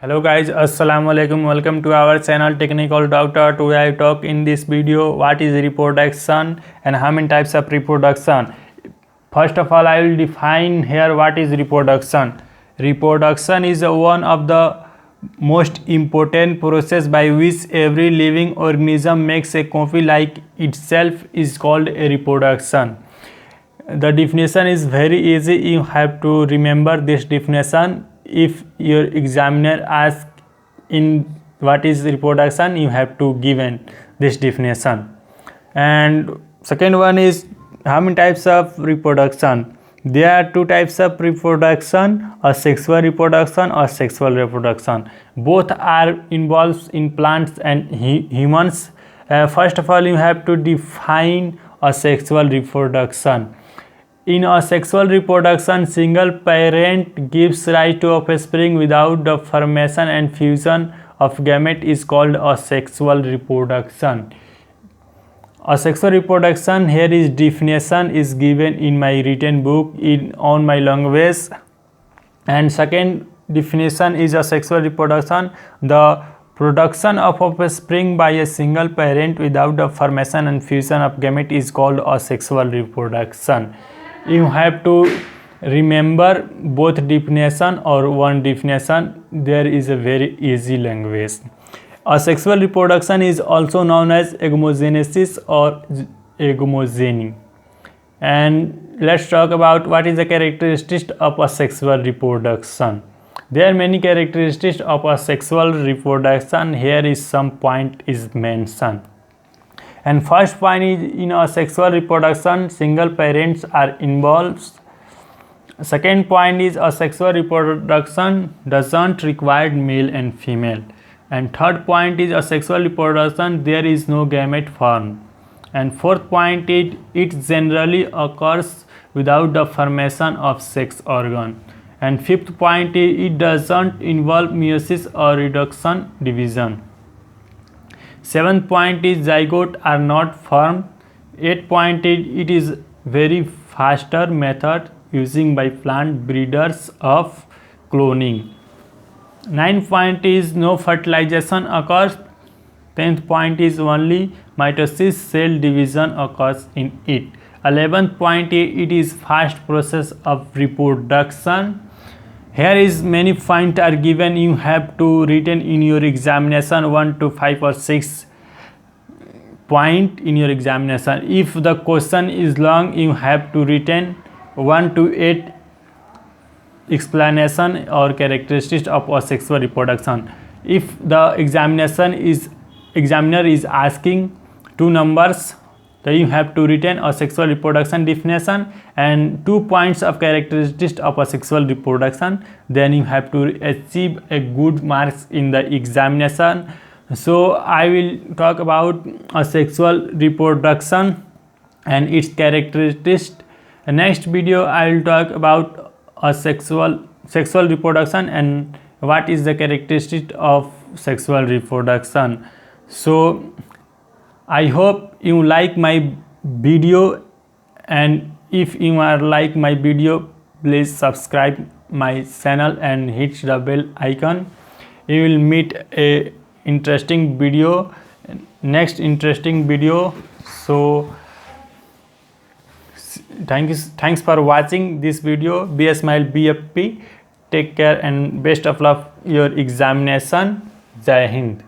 Hello guys, Assalamu Alaikum. Welcome to our channel Technical Doctor. Today I talk in this video what is reproduction and how many types of reproduction. First of all, I will define here what is reproduction. Reproduction is one of the most important process by which every living organism makes a copy like itself is called a reproduction. The definition is very easy. You have to remember this definition. If your examiner asks in what is reproduction, you have to give this definition. And second one is how many types of reproduction. There are two types of reproduction: asexual reproduction or sexual reproduction. Both are involved in plants and humans. First of all, you have to define asexual reproduction. In asexual reproduction, single parent gives rise to offspring without the formation and fusion of gamete is called asexual reproduction. Asexual reproduction, here is definition is given in my written book on my language. And second definition is asexual reproduction: the production of offspring by a single parent without the formation and fusion of gamete is called asexual reproduction. You have to remember both definition or one definition. There is a very easy language. Asexual reproduction is also known as egamogenesis or egomogeny. And let's talk about what is the characteristics of asexual reproduction. There are many characteristics of asexual reproduction. Here is some point is mentioned. And first point is, in asexual reproduction, single parents are involved. Second point is, asexual reproduction doesn't require male and female. And third point is, asexual reproduction, there is no gamete formed. And fourth point is, it generally occurs without the formation of sex organ. And fifth point is, it doesn't involve meiosis or reduction division. Seventh point is, zygote are not formed. Eighth point is, it is very faster method using by plant breeders of cloning. Ninth point is, no fertilization occurs. 10th point is, only mitosis cell division occurs in it. 11th point is, it is fast process of reproduction. Here is many points are given. You have to written in your examination 1 to 5 or 6 point in your examination. If the question is long, you have to written 1 to 8 explanation or characteristics of asexual reproduction. If the examiner is asking 2 numbers, then you have to written asexual reproduction definition and 2 points of characteristics of asexual reproduction. Then you have to achieve a good marks in the examination. So I will talk about asexual reproduction and its characteristics. Next video I will talk about sexual reproduction and what is the characteristic of sexual reproduction. So I hope you like my video, and if you are like my video, please subscribe my channel and hit the bell icon. You will meet a interesting video, next interesting video. So thanks for watching this video. Be a smile, be happy, take care, and best of luck your examination. Jai Hind.